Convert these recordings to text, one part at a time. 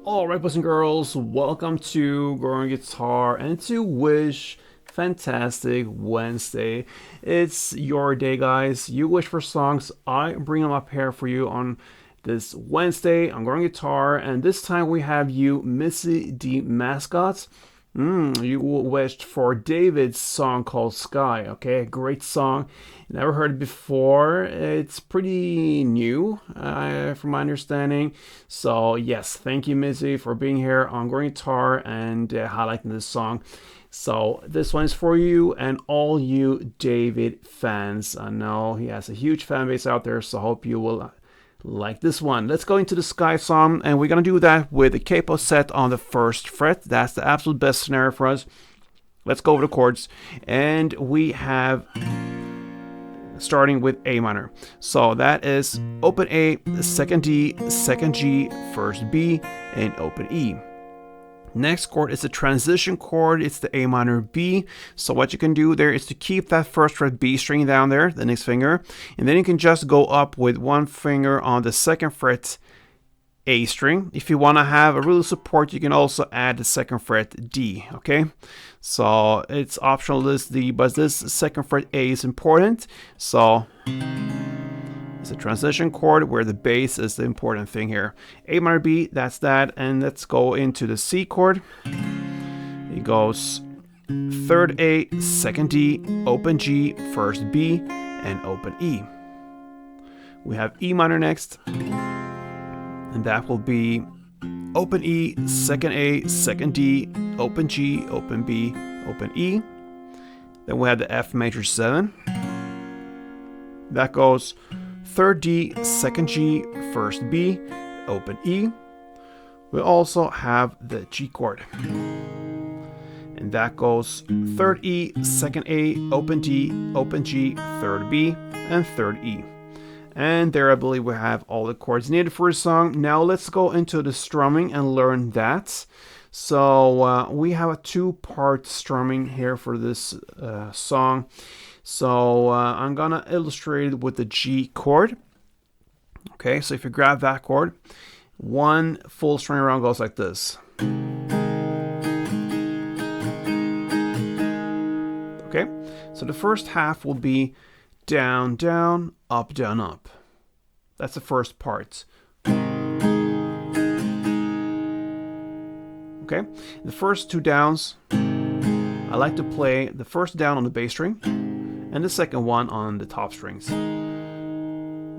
Alright, boys and girls, welcome to Growing Guitar and to Wish Fantastic Wednesday. It's your day, guys. You wish for songs, I bring them up here for you on this Wednesday on Growing Guitar, and this time we have you, Missy D Mascots. You wished for David's song called Sky. Okay, great song. Never heard it before. It's pretty new, from my understanding. So yes, thank you, Missy, for being here on Growing Guitar and highlighting this song. So this one is for you and all you David fans. I know he has a huge fan base out there, so I hope you will like this one. Let's go into the Sky song, and we're gonna do that with the capo set on the first fret. That's the absolute best scenario for us. Let's go over the chords, and we have starting with A minor. So that is open A, second D, second G, first B, and open E. Next chord is a transition chord. It's the A minor B. So what you can do there is to keep that first fret B string down there, the next finger, and then you can just go up with one finger on the second fret A string. If you want to have a real support, you can also add the second fret D. Okay, so it's optional, this D, but this second fret A is important. So it's a transition chord where the bass is the important thing here. A minor B, that's that. And let's go into the C chord. It goes third A, second D, open G, first B, and open E. We have E minor next, and that will be open E, second A, second D, open G, open B, open E. Then we have the F major 7. That goes third D, second G, first B, open E. We also have the G chord, and that goes third E, second A, open D, open G, third B, and third E. And there I believe we have all the chords needed for a song. Now let's go into the strumming and learn that. So we have a two-part strumming here for this song. So I'm gonna illustrate it with the G chord. Okay, so if you grab that chord, one full string around goes like this. Okay, so the first half will be down, down, up, down, up. That's the first part. Okay, the first two downs, I like to play the first down on the bass string and the second one on the top strings.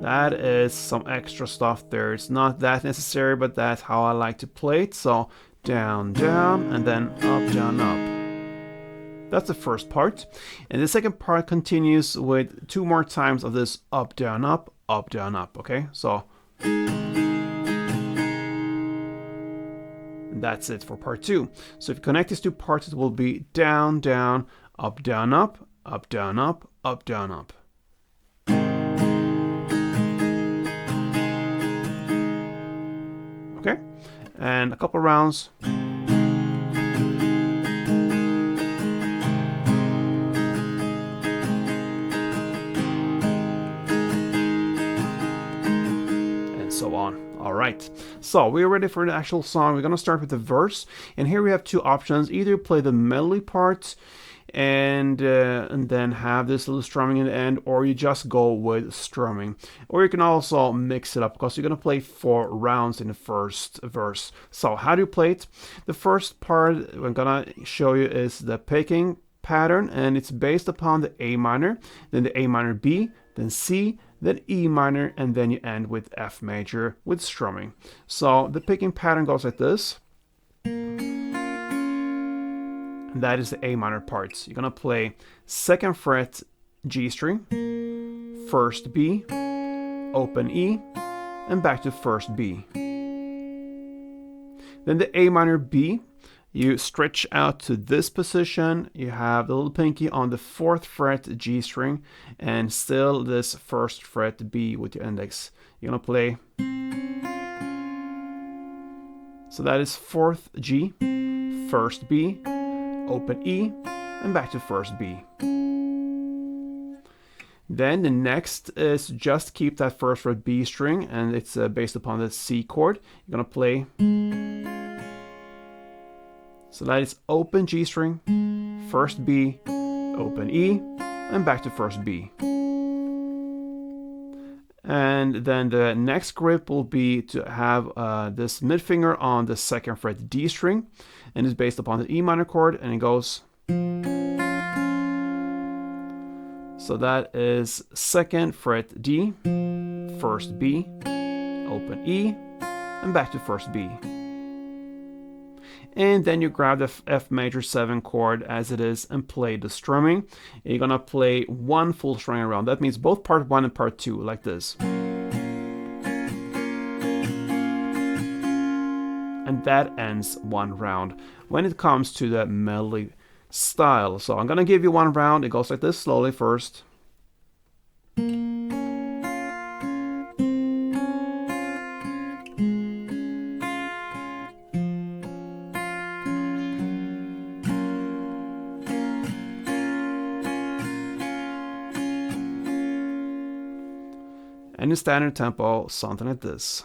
That is some extra stuff there. It's not that necessary, but that's how I like to play it. So down, down, and then up, down, up. That's the first part. And the second part continues with two more times of this up, down, up, up, down, up. Okay, so that's it for part 2. So if you connect these two parts, it will be down, down, up, down, up, up, down, up, up, down, up. Okay, and a couple rounds. And so on. All right, so we're ready for the actual song. We're gonna start with the verse, and here we have two options: either play the melody part and then have this little strumming in the end, or you just go with strumming. Or you can also mix it up, because you're gonna play 4 rounds in the first verse. So how do you play it? The first part I'm gonna show you is the picking pattern, and it's based upon the A minor, then the A minor B, then C, then E minor, and then you end with F major with strumming. So the picking pattern goes like this. That is the A minor parts. You're gonna play second fret G string, first B, open E, and back to first B. Then the A minor B, you stretch out to this position. You have the little pinky on the 4th fret G string, and still this 1st fret B with your index. You're gonna play. So that is 4th G, first B, open E, and back to first B. Then the next is just keep that first fret B string, and it's based upon the C chord. You're gonna play So that is open G string, first B, open E, and back to first B. And then the next grip will be to have this mid finger on the second fret D string, and it's based upon the E minor chord, and it goes. So that is second fret D, first B, open E, and back to first B. And then you grab the F major 7 chord as it is and play the strumming. And you're gonna play one full string around. That means both part 1 and part 2, like this. And that ends one round when it comes to the melody style. So I'm gonna give you one round. It goes like this slowly first. And in standard tempo, something like this.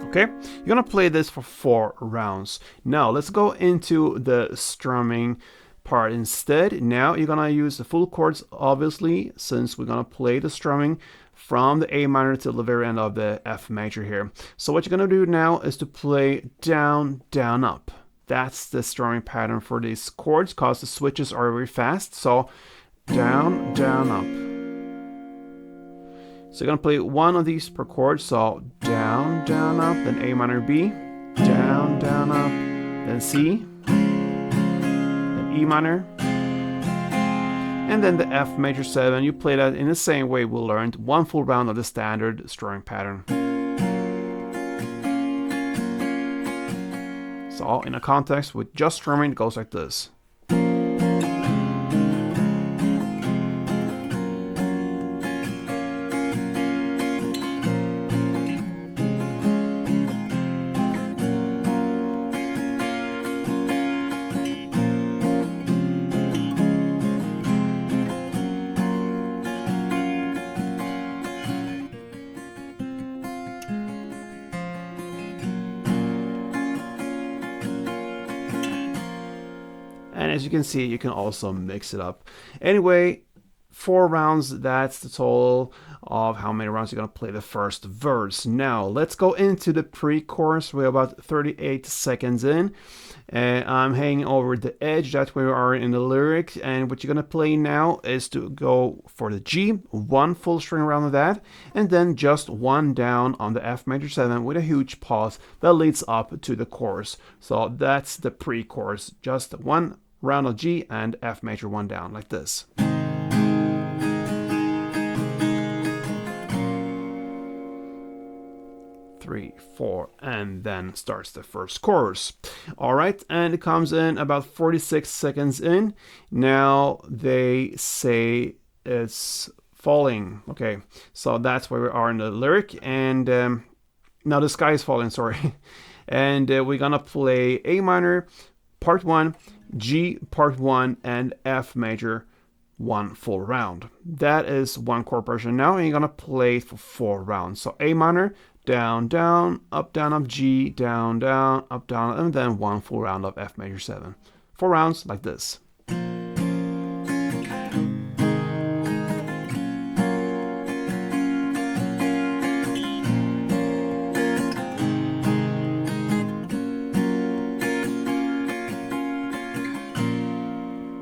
Okay, you're gonna play this for 4 rounds. Now let's go into the strumming part instead. Now you're gonna use the full chords, obviously, since we're gonna play the strumming from the A minor till the very end of the F major here. So what you're gonna do now is to play down, down, up. That's the strumming pattern for these chords, because the switches are very fast. So down, down, up. So you're gonna play one of these per chord. So down, down, up, then A minor B, down, down, up, then C, then E minor, and then the F major 7. You play that in the same way we learned, one full round of the standard strumming pattern. So in a context with just strumming, it goes like this. And as you can see, you can also mix it up. Anyway, 4 rounds, that's the total of how many rounds you're gonna play the first verse. Now, let's go into the pre-chorus. We're about 38 seconds in. And I'm hanging over the edge, that's where we are in the lyric. And what you're gonna play now is to go for the G, one full string around of that, and then just one down on the F major 7 with a huge pause that leads up to the chorus. So that's the pre-chorus, just one round of G and F major 1 down, like this. 3, 4, and then starts the first chorus. All right, and it comes in about 46 seconds in. Now they say it's falling. Okay, so that's where we are in the lyric, and now the sky is falling, sorry. And we're gonna play A minor, part 1, G, part 1, and F major, 1 full round. That is one chord progression now, and you're gonna play it for 4 rounds. So A minor, down, down, up, G, down, up, down, and then 1 full round of F major 7. 4 rounds like this.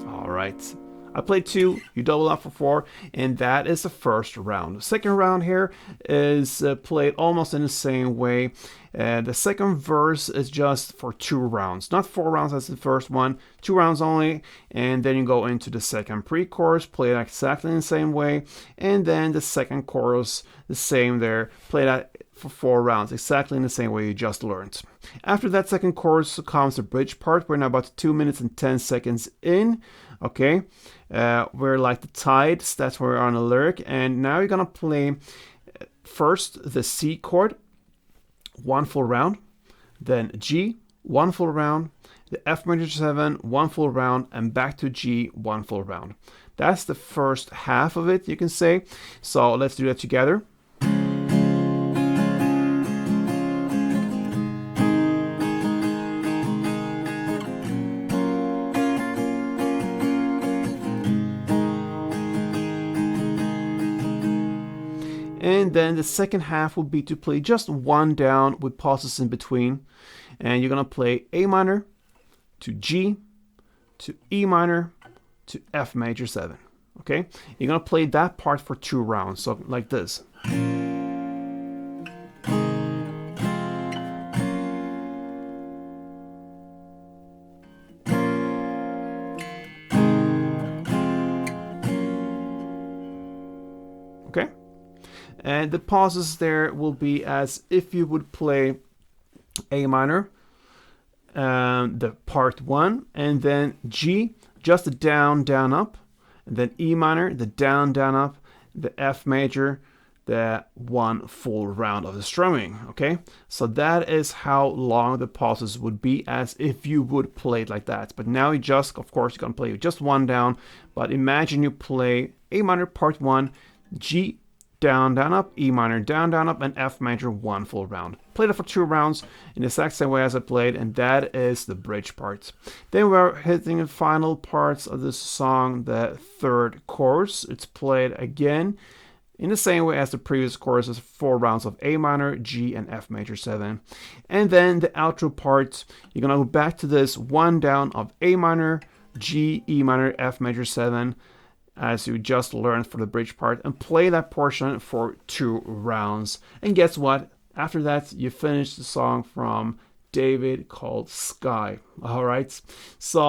All right. I played 2, you double up for 4, and that is the first round. The second round here is played almost in the same way. The second verse is just for 2 rounds, not 4 rounds as the first one, 2 rounds only, and then you go into the second pre-chorus, play it exactly in the same way, and then the second chorus, the same there, play that for 4 rounds, exactly in the same way you just learned. After that second chorus comes the bridge part. We're now about 2 minutes and 10 seconds in. Okay, we're like the tides, that's where we're on the lyric, and now you're gonna play first the C chord, 1 full round, then G, 1 full round, the F major 7, 1 full round, and back to G, 1 full round. That's the first half of it, you can say. So let's do that together. And then the second half will be to play just one down with pauses in between. And you're going to play A minor to G to E minor to F major 7. Okay? You're going to play that part for 2 rounds. So like this. Okay? And the pauses there will be as if you would play A minor, the part 1, and then G, just the down, down, up, and then E minor, the down, down, up, the F major, the 1 full round of the strumming. Okay, so that is how long the pauses would be as if you would play it like that. But now you just, of course, you're gonna play just 1 down. But imagine you play A minor part 1, G, down, down, up, E minor, down, down, up, and F major 1 full round. Played it for 2 rounds in the exact same way as I played, and that is the bridge part. Then we're hitting the final parts of this song, the third chorus. It's played again in the same way as the previous choruses, 4 rounds of A minor, G, and F major 7. And then the outro part, you're gonna go back to this 1 down of A minor, G, E minor, F major 7, as you just learned for the bridge part, and play that portion for 2 rounds. And guess what? After that, you finish the song from David called Sky. All right. So,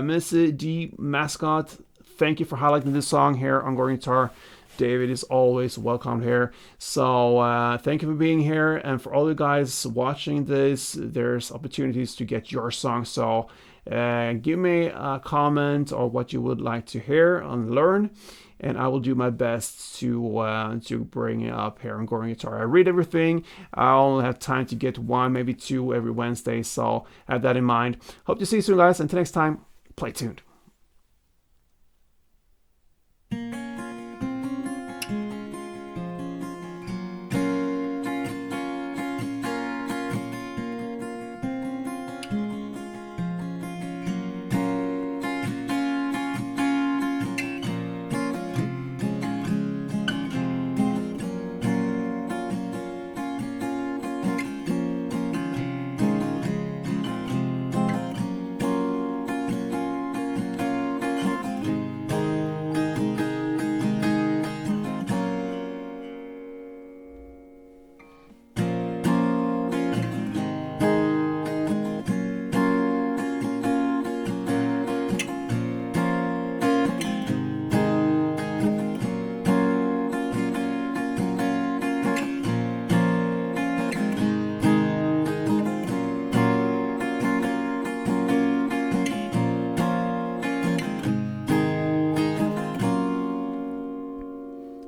Mr. D Mascot, thank you for highlighting this song here on Goring Guitar. David is always welcome here. So thank you for being here. And for all you guys watching this, there's opportunities to get your song. So give me a comment or what you would like to hear and learn, and I will do my best to bring it up here on Goring Guitar. I read everything. I only have time to get 1, maybe 2 every Wednesday, so have that in mind. Hope to see you soon, guys. Until next time, play tuned.